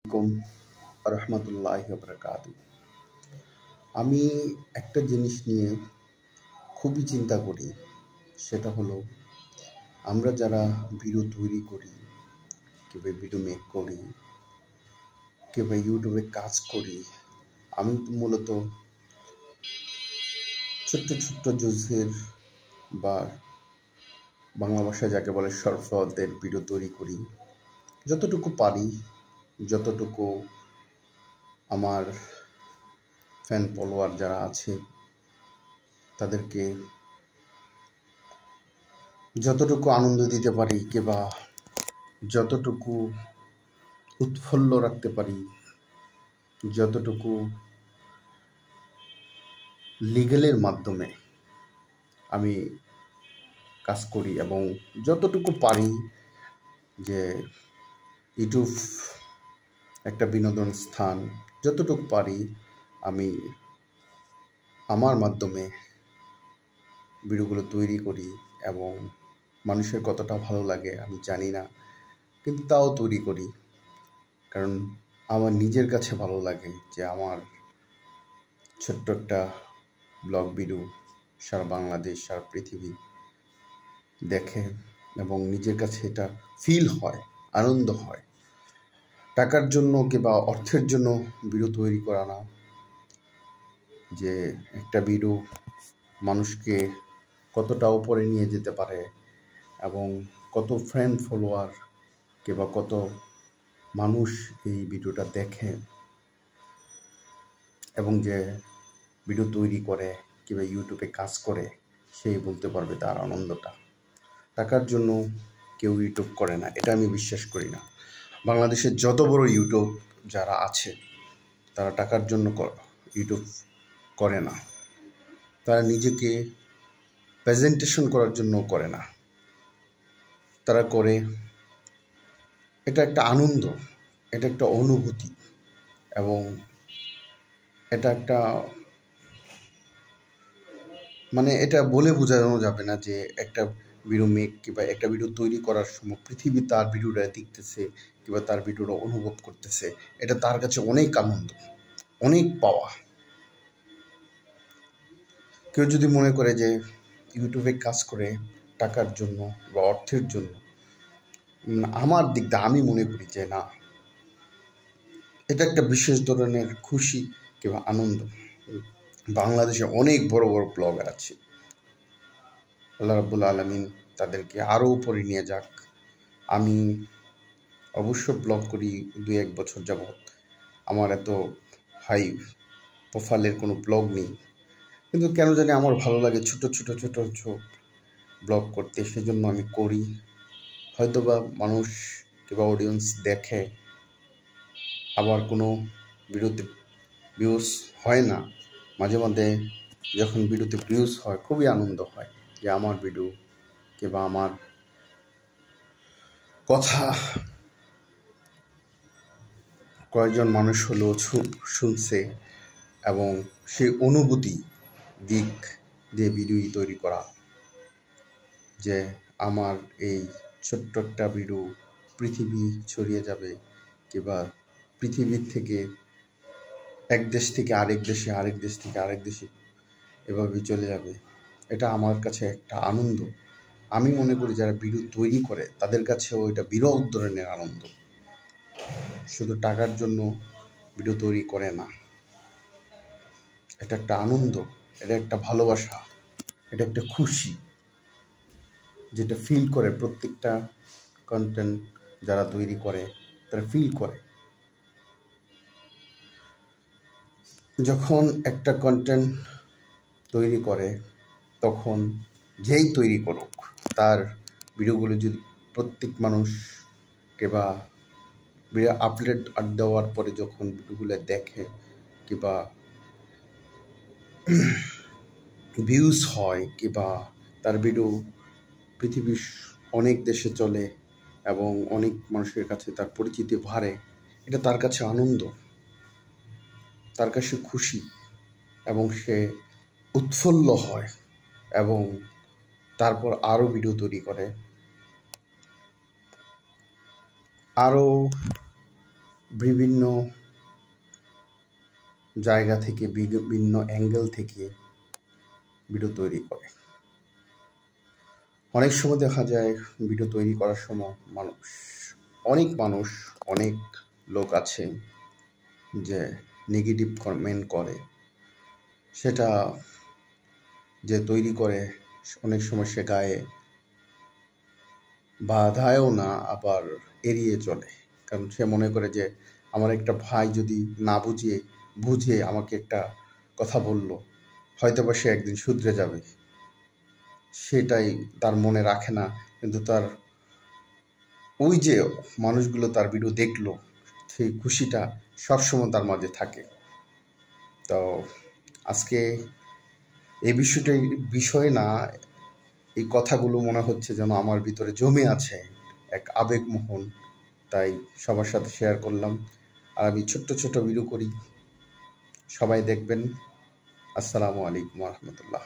আলাইকুম রহমতুল্লাহি ওয়া বারাকাতুহু। আমি একটা জিনিস নিয়ে খুবই চিন্তা করি, সেটা হলো আমরা যারা ভিডিও তৈরি করি, কেউ ভিডিও মেক করি, কেউ ইউটিউবে কাজ করি। আমি মূলত ছোট্ট ছোট্ট জুজের বা বাংলা ভাষায় যাকে বলে শর্ট ফর্মের ভিডিও তৈরি করি। যতটুকু পারি, যতটুকু আমার ফ্যান ফলোয়ার যারা আছে তাদেরকে যতটুকু আনন্দ দিতে পারি কিংবা যতটুকু উৎফুল্ল রাখতে পারি, যতটুকু লিগ্যালের মাধ্যমে আমি কাজ করি এবং যতটুকু পারি যে ইউটিউব একটা বিনোদন স্থান, যতটুকু পারি আমি আমার মাধ্যমে ভিডিওগুলো তৈরি করি এবং মানুষের কতটা ভালো লাগে আমি জানি না, কিন্তু তাও তৈরি করি। কারণ আমার নিজের কাছে ভালো লাগে যে আমার ছোট্ট একটা ব্লগ ভিডিও সারা বাংলাদেশ, সারা পৃথিবী দেখে এবং নিজের কাছে এটা ফিল হয়, আনন্দ হয়। টাকার জন্য কিংবা অর্থের জন্য ভিডিও তৈরি করা না, যে একটা ভিডিও মানুষকে কতটা উপরে নিয়ে যেতে পারে এবং কত ফ্যান ফলোয়ার কিংবা কত মানুষ এই ভিডিওটা দেখে এবং যে ভিডিও তৈরি করে কিংবা ইউটিউবে কাজ করে সেই বলতে পারবে তার আনন্দটা। টাকার জন্য কেউ ইউটিউব করে না, এটা আমি বিশ্বাস করি না। বাংলাদেশের যত বড় ইউটিউব যারা আছে তারা টাকার জন্য ইউটিউব করে না, তারা নিজেকে প্রেজেন্টেশন করার জন্য করে না, তারা করে এটা একটা আনন্দ, এটা একটা অনুভূতি এবং এটা একটা এটা বলে বোঝানো যাবে না যে একটা ভিডিও মেক কিংবা একটা ভিডিও তৈরি করার সময় পৃথিবী তার ভিডিওটা দেখতেছে কিংবা তার ভিডিওটা অনুভব করতেছে, এটা তার কাছে অনেক আনন্দ, অনেক পাওয়া। কেউ যদি মনে করে যে ইউটিউবে কাজ করে টাকার জন্য বা অর্থের জন্য, আমার দিক দিয়ে আমি মনে করি যে না, এটা একটা বিশেষ ধরনের খুশি কিংবা আনন্দ। বাংলাদেশে অনেক বড় বড় ব্লগার আছে, আল্লাহ রাব্বুল আলামিন তাদেরকে আরও উপরে নিয়ে যাক। আমি অবশ্য ব্লগ করি 2-1 বছর যাবৎ, আমার এত হাই প্রোফাইলের কোনো ব্লগ নেই, কিন্তু কেন জানি আমার ভালো লাগে ছোট ছোট ছোট ছোট ব্লগ করতে, সেজন্য আমি করি। হয়তোবা মানুষ কিংবা অডিয়েন্স দেখে, আবার কোনো ভিডিওতে ভিউজ হয় না। মাঝে মাঝে যখন ভিডিওতে ভিউজ হয় খুবই আনন্দ হয় যে আমার ভিডিও কিংবা আমার কথা কয়েকজন মানুষ হলেও শুনছে এবং সেই অনুভূতি দিক দিয়ে ভিডিও তৈরি করা, যে আমার এই ছোট্ট একটা ভিডিও পৃথিবী ছড়িয়ে যাবে কিংবা পৃথিবীর থেকে এক দেশ থেকে আরেক দেশে, আরেক দেশ থেকে আরেক দেশে এভাবে চলে যাবে, এটা আমার কাছে একটা আনন্দ। আমি মনে করি যারা ভিডিও তৈরি করে তাদের কাছেও এটা বিরল ধরনের আনন্দ। শুধু টাকার জন্য ভিডিও তৈরি করে না, এটা একটা আনন্দ, এটা একটা ভালোবাসা, এটা একটা খুশি, যেটা ফিল করে প্রত্যেকটা কন্টেন্ট যারা তৈরি করে তারা ফিল করে। যখন একটা কন্টেন্ট তৈরি করে তখন যেই তৈরি করুক তার ভিডিওগুলো যদি প্রত্যেক মানুষকে বা ভিডিও আপলোড দেওয়ার পরে যখন ভিডিওগুলো দেখে কিংবা ভিউজ হয় কিংবা তার ভিডিও পৃথিবীর অনেক দেশে চলে এবং অনেক মানুষের কাছে তার পরিচিতি বাড়ে, এটা তার কাছে আনন্দ, তার কাছে খুশি এবং সে উৎফুল্ল হয় এবং তারপর আরও ভিডিও তৈরি করে, আরও বিভিন্ন জায়গা থেকে বিভিন্ন অ্যাঙ্গেল থেকে ভিডিও তৈরি করে। অনেক সময় দেখা যায় ভিডিও তৈরি করার সময় অনেক লোক আছে যে নেগেটিভ কমেন্ট করে, সেটা যে তৈরি করে অনেক সময় সে গায়ে বাধায়ও না, আবার এড়িয়ে চলে। কারণ সে মনে করে যে আমার একটা ভাই যদি না বুঝে আমাকে একটা কথা বলল, হয়তো বা সে একদিন শুধরে যাবে, সেটাই তার মনে রাখে না। কিন্তু তার ওই যে মানুষগুলো তার ভিডিও দেখলো, সেই খুশিটা সবসময় তার মাঝে থাকে। তো আজকে এই বিষয় না, এই কথাগুলো মনে হচ্ছে যেন আমার ভিতরে জমে আছে এক আবেগমোহন, তাই সবার সাথে শেয়ার করলাম। আর আমি ছোট্ট ভিডিও করি, সবাই দেখবেন। আসসালামু আলাইকুম রহমতুল্লাহ।